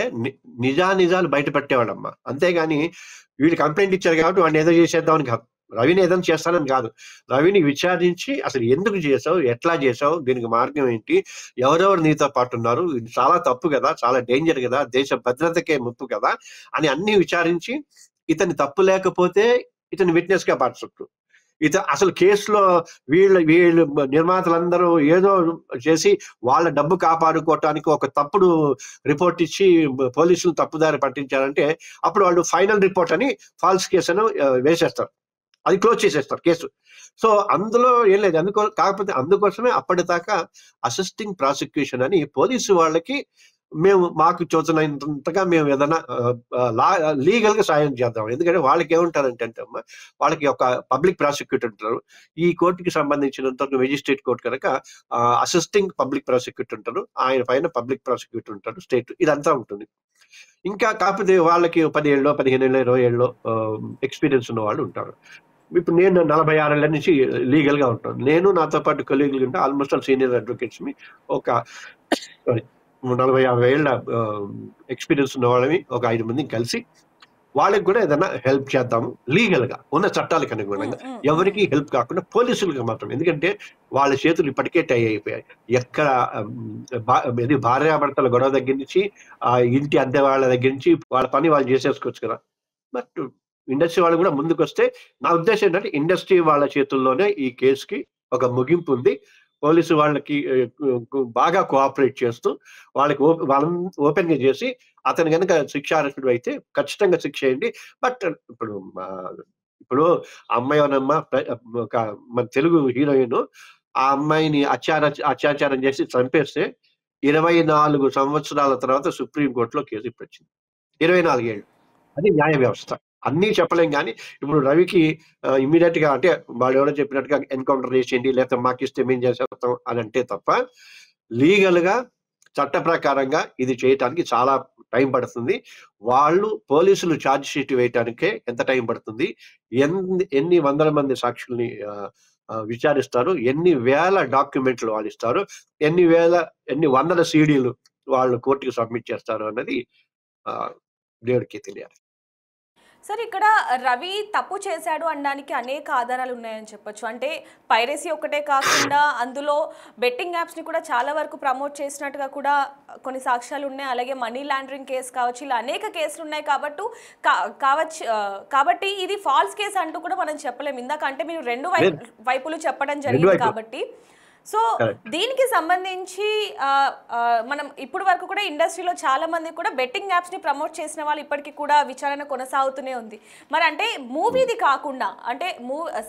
నిజాలు బయట పెట్టేవాళ్ళమ్మా. అంతేగాని వీళ్ళు కంప్లైంట్ ఇచ్చారు కాబట్టి వాడిని ఏదో చేసేద్దామని కాదు, రవిని ఏదైనా చేస్తానని కాదు. రవిని విచారించి అసలు ఎందుకు చేసావు, ఎట్లా చేసావు, దీనికి మార్గం ఏంటి, ఎవరెవరు నీతో పాటు ఉన్నారు, ఇది చాలా తప్పు కదా, చాలా డేంజర్ కదా, దేశ భద్రతకే ముప్పు కదా అని అన్ని విచారించి ఇతని తప్పు లేకపోతే ఇతని విట్నెస్ గా మార్చొచ్చు. అసలు కేసులో వీళ్ళు నిర్మాతలందరూ ఏదో చేసి వాళ్ళ డబ్బు కాపాడుకోవటానికి ఒక తప్పుడు రిపోర్ట్ ఇచ్చి పోలీసులు తప్పుదారి పట్టించారంటే అప్పుడు వాళ్ళు ఫైనల్ రిపోర్ట్ అని ఫాల్స్ కేసు అని వేసేస్తారు, అది క్లోజ్ చేసేస్తారు కేసు. సో అందులో ఏం లేదు. కాకపోతే అందుకోసమే అప్పటిదాకా అసిస్టింగ్ ప్రాసిక్యూషన్ అని పోలీసు వాళ్ళకి మాకు చూసినంతగా మేము ఏదైనా లీగల్ గా సాయం చేద్దాం. ఎందుకంటే వాళ్ళకి ఏముంటారంటే అమ్మా, వాళ్ళకి ఒక పబ్లిక్ ప్రాసిక్యూటర్ ఉంటారు. ఈ కోర్టుకి సంబంధించినంత మెజిస్ట్రేట్ కోర్టు కనుక అసిస్టింగ్ పబ్లిక్ ప్రాసిక్యూటర్ ఉంటారు, ఆయన పైన పబ్లిక్ ప్రాసిక్యూటర్ ఉంటారు, స్టేట్, ఇదంతా ఉంటుంది. ఇంకా కాకపోతే వాళ్ళకి 10 ఏళ్ళో 15 ఏళ్ళో 20 ఏళ్ళలో ఎక్స్పీరియన్స్ ఉన్న వాళ్ళు ఉంటారు. ఇప్పుడు నేను 46 ఏళ్ల నుంచి లీగల్ గా ఉంటాను. నేను నాతో పాటు కొలీగులు ఉంటే ఆల్మోస్ట్ ఆల్ సీనియర్ అడ్వకేట్స్ ఒక 40-50 ఏళ్ళ ఎక్స్పీరియన్స్ ఉన్న వాళ్ళని ఒక 5 మందిని కలిసి వాళ్ళకి కూడా ఏదైనా హెల్ప్ చేద్దాము లీగల్ గా ఉన్న చట్టాలకు అనుగుణంగా, ఎవరికి హెల్ప్ కాకుండా పోలీసులకు మాత్రం. ఎందుకంటే వాళ్ళ చేతులు ఇప్పటికే టై అయిపోయాయి. ఎక్కడ భార్యాభర్తల గొడవ దగ్గర నుంచి ఇంటి అద్దె వాళ్ళ దగ్గర నుంచి వాళ్ళ పని వాళ్ళు చేసేసుకోవచ్చు కదా. బట్ ఇండస్ట్రీ వాళ్ళు కూడా ముందుకు వస్తే, నా ఉద్దేశం ఏంటంటే ఇండస్ట్రీ వాళ్ళ చేతుల్లోనే ఈ కేసుకి ఒక ముగింపు ఉంది. పోలీసు వాళ్ళకి బాగా కోఆపరేట్ చేస్తూ వాళ్ళకి ఓపెన్ గా చేసి అతను కనుక శిక్షార్హుడు అయితే ఖచ్చితంగా శిక్ష చేయండి. బట్ ఇప్పుడు అమ్మాయి ఎవరమ్మా, ఒక మన తెలుగు హీరోయిన్ ఆ అమ్మాయిని అత్యాచారం చేసి చంపేస్తే 24 సంవత్సరాల తర్వాత సుప్రీంకోర్టులో కేసు ఇప్పుడు వచ్చింది. 24 ఏళ్ళు. అది న్యాయ వ్యవస్థ. అన్నీ చెప్పలేం కానీ ఇప్పుడు రవికి ఇమ్మీడియట్ గా అంటే వాళ్ళు ఎవరో చెప్పినట్టుగా ఎన్కౌంటర్ చేసేయండి లేకపోతే మాకు ఇస్తే మేము చేసేస్తాం అని అంటే తప్ప లీగల్ గా చట్ట ప్రకారంగా ఇది చేయటానికి చాలా టైం పడుతుంది. వాళ్ళు పోలీసులు ఛార్జ్ షీట్ వేయటానికే ఎంత టైం పడుతుంది, ఎన్ని వందల మంది సాక్షుల్ని విచారిస్తారు, ఎన్ని వేల డాక్యుమెంట్లు వాళ్ళు ఇస్తారు, ఎన్ని వందల సీడీలు వాళ్ళు కోర్టుకు సబ్మిట్ చేస్తారు అన్నది దేవుడికి తెలియాలి. సార్, ఇక్కడ రవి తప్పు చేశాడు అనడానికి అనేక ఆధారాలు ఉన్నాయని చెప్పొచ్చు. అంటే పైరసీ ఒకటే కాకుండా అందులో బెట్టింగ్ యాప్స్ని కూడా చాలా వరకు ప్రమోట్ చేసినట్టుగా కూడా కొన్ని సాక్ష్యాలు ఉన్నాయి. అలాగే మనీ లాండరింగ్ కేసు కావచ్చు, ఇలా అనేక కేసులు ఉన్నాయి కాబట్టి ఇది ఫాల్స్ కేసు అంటూ కూడా మనం చెప్పలేము. ఇందాక అంటే మీరు రెండు వైపులు చెప్పడం జరిగింది కాబట్టి. సో దీనికి సంబంధించి మనం ఇప్పుడు వరకు కూడా ఇండస్ట్రీలో చాలా మంది కూడా బెట్టింగ్ యాప్స్ ని ప్రమోట్ చేసిన వాళ్ళు ఇప్పటికీ కూడా విచారణ కొనసాగుతూనే ఉంది. మరి అంటే మూవీది కాకుండా అంటే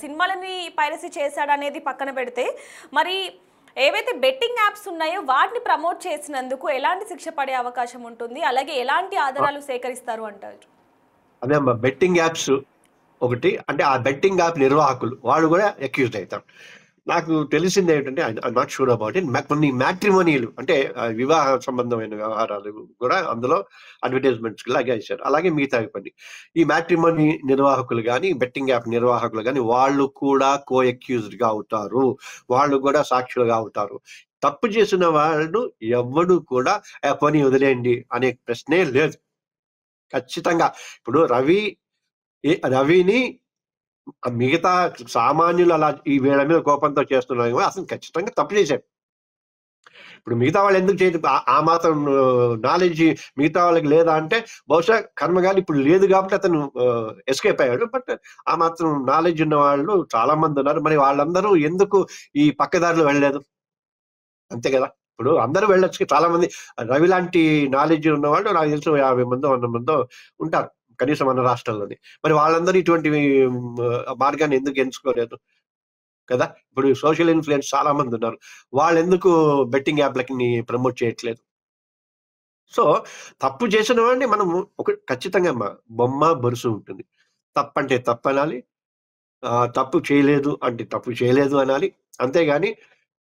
సినిమాలని పైరసీ చేశాడు అనేది పక్కన పెడితే మరి ఏవైతే బెట్టింగ్ యాప్స్ ఉన్నాయో వాటిని ప్రమోట్ చేసినందుకు ఎలాంటి శిక్ష పడే అవకాశం ఉంటుంది, అలాగే ఎలాంటి ఆధారాలు సేకరిస్తారు అంటారు? అదే అమ్మా, బెట్టింగ్ యాప్స్ ఒకటి అంటే ఆ బెట్టింగ్ యాప్ నిర్వాహకులు వాళ్ళు కూడా అక్యూజ్డ్ అవుతారు. నాకు తెలిసింది ఏంటంటే I'm not sure about it, కొన్ని మ్యాట్రిమోనియల్ అంటే వివాహ సంబంధమైన వ్యవహారాలు కూడా అందులో అడ్వర్టైజ్మెంట్స్ లాగా ఇచ్చారు. అలాగే మిగతా పని ఈ మ్యాట్రిమోని నిర్వాహకులు కానీ బెట్టింగ్ యాప్ నిర్వాహకులు కానీ వాళ్ళు కూడా కో అక్యూజ్డ్ గా అవుతారు, వాళ్ళు కూడా సాక్షులుగా అవుతారు. తప్పు చేసిన వాళ్ళు ఎవడు కూడా పని వదిలేయండి అనే ప్రశ్నే లేదు. ఖచ్చితంగా ఇప్పుడు రవిని మిగతా సామాన్యులు అలా ఈ వీళ్ళ మీద కోపంతో చేస్తున్నారు, అసలు ఖచ్చితంగా తప్పు చేశారు. ఇప్పుడు మిగతా వాళ్ళు ఎందుకు చేయదు, ఆ మాత్రం నాలెడ్జ్ మిగతా వాళ్ళకి లేదా అంటే బహుశా కర్మగాలి ఇప్పుడు లేదు కాబట్టి అతను ఎస్కేప్ అయ్యాడు. బట్ ఆ మాత్రం నాలెడ్జ్ ఉన్న వాళ్ళు చాలా మంది ఉన్నారు. మరి వాళ్ళందరూ ఎందుకు ఈ పక్కదారులు వెళ్ళలేదు? అంతే కదా, ఇప్పుడు అందరూ వెళ్ళొచ్చు. చాలా మంది రవి లాంటి నాలెడ్జ్ ఉన్న వాళ్ళు నాకు తెలుసు 50 మందో 100 మందో ఉంటారు కనీసం మన రాష్ట్రంలోని. మరి వాళ్ళందరూ ఇటువంటి మార్గాన్ని ఎందుకు ఎంచుకోలేదు కదా? ఇప్పుడు సోషల్ ఇన్ఫ్లుయెన్స్ చాలా మంది ఉన్నారు, వాళ్ళు ఎందుకు బెట్టింగ్ యాప్లకి ప్రమోట్ చేయట్లేదు? సో తప్పు చేసిన వాడిని మనం ఒక ఖచ్చితంగా బొమ్మ బొరుసు ఉంటుంది. తప్పంటే తప్పనాలి. తప్పు చేయలేదు అంటే తప్పు చేయలేదు అనాలి. అంతేగాని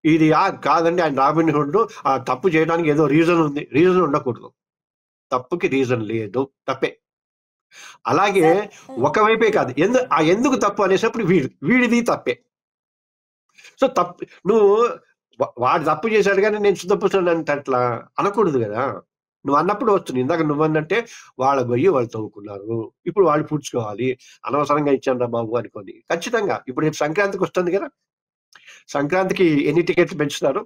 ఇది కాదండి ఆయన రాబిన్‌హుడ్ తప్పు చేయడానికి ఏదో రీజన్ ఉంది. రీజన్ ఉండకూడదు. తప్పుకి రీజన్ లేదు. తప్పే. అలాగే సార్ ఒకవైపే కాదు. ఎందుకు తప్పు అనేసప్పుడు వీడిది తప్పే. సో నువ్వు వాడు తప్పు చేశాడు గానీ నేను శుద్ధపూసనంటే అట్లా అనకూడదు గదా! నువ్వన్నప్పుడు వస్తుంది. ఇందాక నువ్వన్నట్టే వాళ్ళ గొయ్యి వాళ్ళు తవ్వుకున్నారు. ఇప్పుడు వాళ్ళు పూడ్చుకోవాలి. అనవసరంగా ఇచ్చానురా బాబు అనుకోని. ఖచ్చితంగా. ఇప్పుడు రేపు సంక్రాంతికొస్తుంది గదా! సంక్రాంతికి ఎన్ని టికెట్లు పెంచుతారు?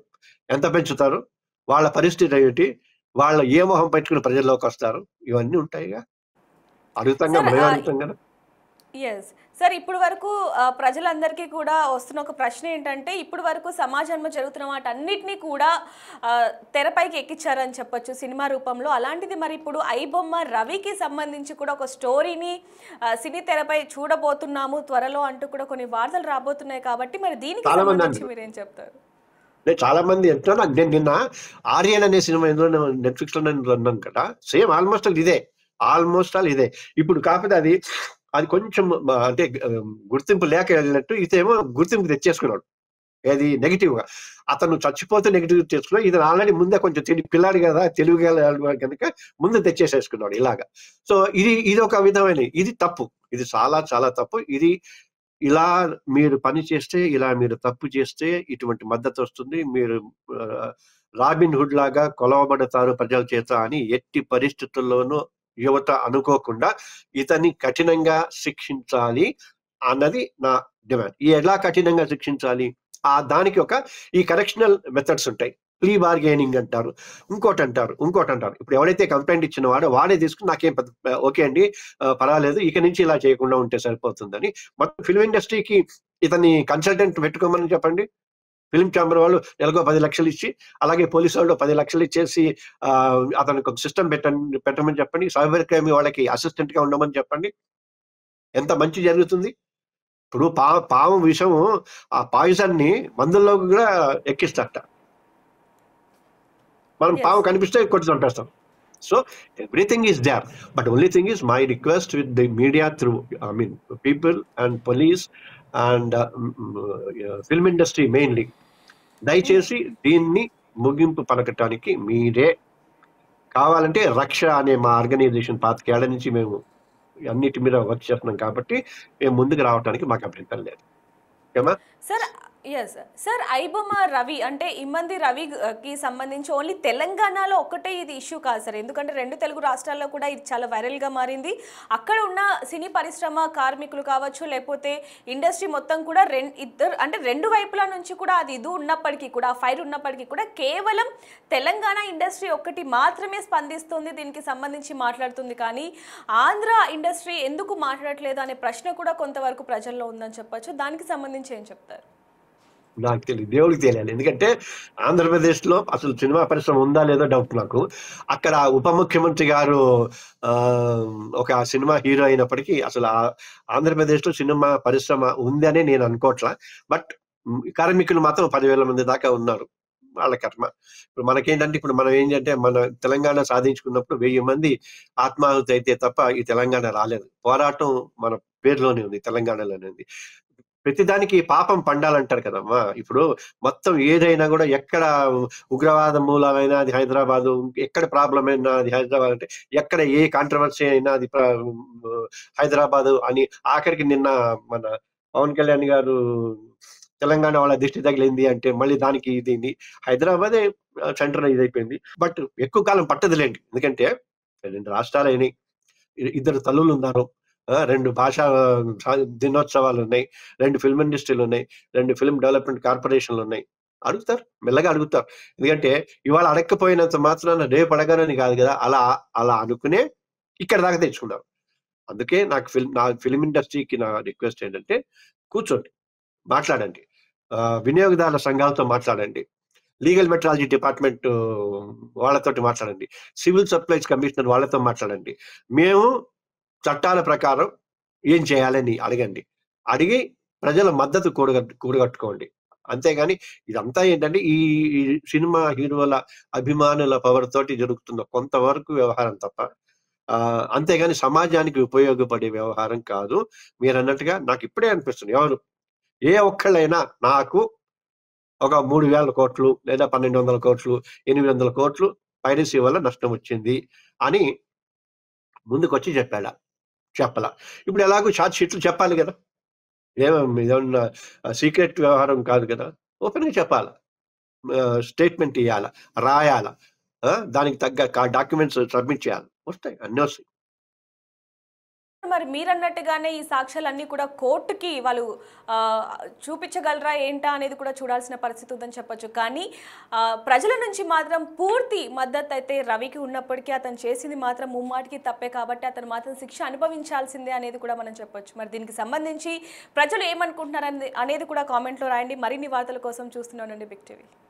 ఎంత పెంచుతారు? వాళ్ళ పరిస్థితి ఏమిటి? వాళ్ళు ఏ మొహం పెట్టుకొని ప్రజల్లోకొస్తారు? ఇవన్నీ ఉంటాయిగా. అడుగుతాంగా. సార్ మనమే అడుగుతాం గదా! యెస్. సార్ ఇప్పుడు వరకు ప్రజలందరికీ కూడా వస్తున్న ఒక ప్రశ్న ఏంటంటే, ఇప్పుడు వరకు సమాజంలో జరుగుతున్న వాటన్నిటిని కూడా తెరపైకి ఎక్కిచ్చారని చెప్పొచ్చు సినిమా రూపంలో. అలాంటిది మరి ఇప్పుడు 'ఐబొమ్మ రవికి' సంబంధించి కూడా ఒక స్టోరీని సినీ తెరపై చూడబోతున్నాము త్వరలో అంటూ కూడా కొన్ని వార్తలు రాబోతున్నాయి కాబట్టి మరి దీనికి చాలా మంది సంబంధించి అంటారు. మీరేం చెప్తారు? చాలా మంది నేను నిన్న 'ఆర్యన్' అనే సినిమా ఏదో నెట్‌ఫ్లిక్స్‌లో నేను అన్నాను కదా! సేమ్ ఆల్‌మోస్ట్ ఆల్ ఇదే. ఆల్‌మోస్ట్ ఆల్ ఇదే. ఇప్పుడు కాకపోతే అది కొంచెం అంటే గుర్తింపు లేక వెళ్ళినట్టు ఇతేమో గుర్తింపు తెచ్చేసుకున్నాడు. ఏది నెగెటివ్‌గా. అతను చచ్చిపోతే నెగెటివ్ తెచ్చుకున్నాడు. ఇతను ఆల్రెడీ ముందే కొంచెం పిల్లాడు గదా! తెలివిగలవాడు గనుక ముందు తెచ్చేసేసుకున్నాడు ఇలాగా. సో ఇదొక విధమైన ఇది తప్పు. ఇది చాలా చాలా తప్పు. ఇలా మీరు పని చేస్తే, ఇలా మీరు తప్పు చేస్తే ఇటువంటి మద్దతొస్తుంది. మీరు ఆహ్, రాబిన్ హుడ్ లాగా కొలవబడతారు ప్రజల చేత అని ఎట్టి పరిస్థితుల్లోనూ యువత అనుకోకుండా ఇతన్ని కఠినంగా శిక్షించాలి అన్నది నా డిమాండ్. ఎలా కఠినంగా శిక్షించాలి? దానికి ఈ కరెక్షనల్ మెథడ్స్ ఉంటాయి. ప్లీ బార్గెయినింగ్ అంటారు. ఇంకోటంటారు. ఇప్పుడు ఎవరైతే కంప్లెయింట్ ఇచ్చిన వాడే తీసుకొని నాకేం ఓకే అండి. పర్వాలేదు. ఇక నుంచి ఇలా చేయకుండా ఉంటే సరిపోతుందని మొత్తం ఫిల్మ్ ఇండస్ట్రీకి ఇతన్ని కన్సల్టెంట్ పెట్టుకోమని చెప్పండి. ఫిల్మ్ ఛాంబర్ వాళ్ళు నెలకో 10,00,000 ఇచ్చి, అలాగే పోలీసు వాళ్ళు 10,00,000 ఇచ్చేసి అతనికి ఒక సిస్టమ్ పెట్టమని చెప్పండి. సైబర్ క్రైమ్ వాళ్ళకి అసిస్టెంట్‌గా ఉండమని చెప్పండి. ఎంత మంచి జరుగుతుంది. ఇప్పుడు పాము విషం ఆ పాయిజన్‌ని మందుల్లోకి గూడా ఎక్కిస్తారట. మనం పాము యెస్. కనిపిస్తే కొట్టి చంపేస్తాం. So everything is there, but only thing is my request with the media through, I mean, people and police and film industry mainly. దయచేసి దీన్ని ముగింపు పలకటానికి మీరే కావాలంటే రక్ష అనే మా ఆర్గనైజేషన్ 25 ఏళ్ల నుంచి మేము అన్నిటి మీద వర్క్ చేస్తున్నాం కాబట్టి మేము ముందుకు రావడానికి మాకు అభ్యంతరం లేదు. ఓకేమా? Sir yes. Sir 'iBomma Ravi' అంటే ఇమ్మంది రవికి సంబంధించి ఓన్లీ తెలంగాణలో ఒక్కటే ఇది ఇష్యూ కాదు సార్. ఎందుకంటే 2 తెలుగు రాష్ట్రాల్లో కూడా ఇది చాలా వైరల్‌గా మారింది. అక్కడ ఉన్న సినీ పరిశ్రమ కార్మికులు కావచ్చు, లేకపోతే ఇండస్ట్రీ మొత్తం కూడా అంటే 2 వైపుల నుంచి కూడా ఇది ఉన్నప్పటికీ కూడా, ఆ ఫైర్ ఉన్నప్పటికీ కూడా కేవలం తెలంగాణ ఇండస్ట్రీ ఒక్కటి మాత్రమే స్పందిస్తుంది, దీనికి సంబంధించి మాట్లాడుతుంది. కానీ ఆంధ్ర ఇండస్ట్రీ ఎందుకు మాట్లాడట్లేదు అనే ప్రశ్న కూడా కొంతవరకు ప్రజల్లో ఉందని చెప్పొచ్చు. దానికి సంబంధించి ఏం చెప్తారు? నాకు తెలీదు. దేవుడికి తెలియాలి. ఎందుకంటే ఆంధ్రప్రదేశ్‌లో అసలు సినిమా పరిశ్రమ ఉందా లేదో డౌట్ నాకు. అక్కడ ఉప ముఖ్యమంత్రి గారు ఒక సినిమా హీరో అయినప్పటికీ అసలు ఆంధ్రప్రదేశ్‌లో సినిమా పరిశ్రమ ఉందనే నేను అనుకోవట్లా. బట్ కార్మికులు మాత్రం 10,000 మంది దాకా ఉన్నారు. వాళ్ళ కర్మ. ఇప్పుడు మనకేంటంటే ఇప్పుడు మనం ఏంటంటే మన తెలంగాణ సాధించుకున్నప్పుడు 1000 మంది ఆత్మాహుతి అయితే తప్ప ఈ తెలంగాణ రాలేదు. పోరాటం మన పేరులోనే ఉంది. తెలంగాణలోనే ఉంది. ప్రతిదానికి పాపం పండాలంటారు కదమ్మా! ఇప్పుడు మొత్తం ఏదైనా గూడా ఎక్కడ ఉగ్రవాద మూలమైనా అది హైదరాబాదు, ఎక్కడ ప్రాబ్లమ్ అయినా అది హైదరాబాద్ అంటే, ఎక్కడ ఏ కాంట్రోవర్సీ అయినా అది హైదరాబాదు అని ఆఖరికి నిన్న మన పవన్ కళ్యాణ్ గారు తెలంగాణ వాళ్ళ దిష్టి తగిలింది అంటే మళ్ళీ దానికి దీన్ని హైదరాబాదే సెంటర్ ఇదైపోయింది. బట్ ఎక్కువ కాలం పట్టదులెండి. ఎందుకంటే 2 రాష్ట్రాలయినాయి. ఇద్దరు తల్లులున్నారు. 2 భాషా దినోత్సవాలున్నాయి. 2 ఫిల్మ్ ఇండస్ట్రీలున్నాయి. 2 ఫిల్మ్ డెవలప్‌మెంట్ కార్పొరేషన్‌లున్నాయి. అడుగుతారు. మెల్లగా అడుగుతారు. ఎందుకంటే ఇవాళ అడగకపోయినంత మాత్రాన రేపు అడగరని కాదు గదా! అలా అనుకునే ఇక్కడి దాకా తెచ్చుకున్నారు. అందుకే నా ఫిల్మ్ ఇండస్ట్రీకి నా రిక్వెస్ట్ ఏంటంటే కూర్చోండి. మాట్లాడండి. వినియోగదారుల సంఘాలతో మాట్లాడండి. లీగల్ మెట్రాలజీ డిపార్ట్‌మెంట్ వాళ్ళతోటి మాట్లాడండి. సివిల్ సప్లైస్ కమిషనర్ వాళ్ళతో మాట్లాడండి. మేము చట్టాల ప్రకారం ఏం చేయాలని అడగండి. అడిగి ప్రజల మద్దతు కూడగట్టుకోండి. అంతేగాని ఇదంతా ఏంటంటే ఈ ఈ సినిమా హీరోల అభిమానుల పవర్ తోటి జరుగుతున్న కొంతవరకు వ్యవహారం తప్ప అంతేగాని సమాజానికి ఉపయోగపడే వ్యవహారం కాదు. మీరన్నట్టుగా నాకు ఇప్పుడే అనిపిస్తుంది. ఏ ఒక్కళ్ళైనా నాకు ఒక 3,000 కోట్లు లేదా 1,200 కోట్లు, 800 కోట్లు పైరసీ వల్ల నష్టం వచ్చింది అని ముందుకొచ్చి చెప్పలా. ఇప్పుడు ఎలాగో చార్జ్ షీట్లు చెప్పాలి కదా! ఇదేమన్నా సీక్రెట్ వ్యవహారం కాదు కదా! ఓపెన్‌గా చెప్పాల. స్టేట్మెంట్ ఇయ్యాల, రాయాల. దానికి తగ్గ డాక్యుమెంట్స్ సబ్మిట్ చేయాలి. వస్తాయి. అన్నీ వస్తాయి. మరి మీరన్నట్టుగానే ఈ సాక్ష్యాలన్నీ కూడా కోర్టుకి వాళ్ళు ఆహ్, చూపించగలరా ఏంటా అనేది కూడా చూడాల్సిన పరిస్థితి ఉందని చెప్పొచ్చు. కానీ ప్రజల నుంచి మాత్రం పూర్తి మద్దతు అయితే రవికి ఉన్నప్పటికీ అతను చేసింది మాత్రం ముమ్మాటికి తప్పే కాబట్టి అతను మాత్రం శిక్ష అనుభవించాల్సిందే అనేది కూడా మనం చెప్పొచ్చు. మరి దీనికి సంబంధించి ప్రజలు ఏమనుకుంటున్నారు అనేది కూడా కామెంట్‌లో రాయండి. మరిన్ని వార్తల కోసం చూస్తూనే ఉండండి బిగ్ టీవీ.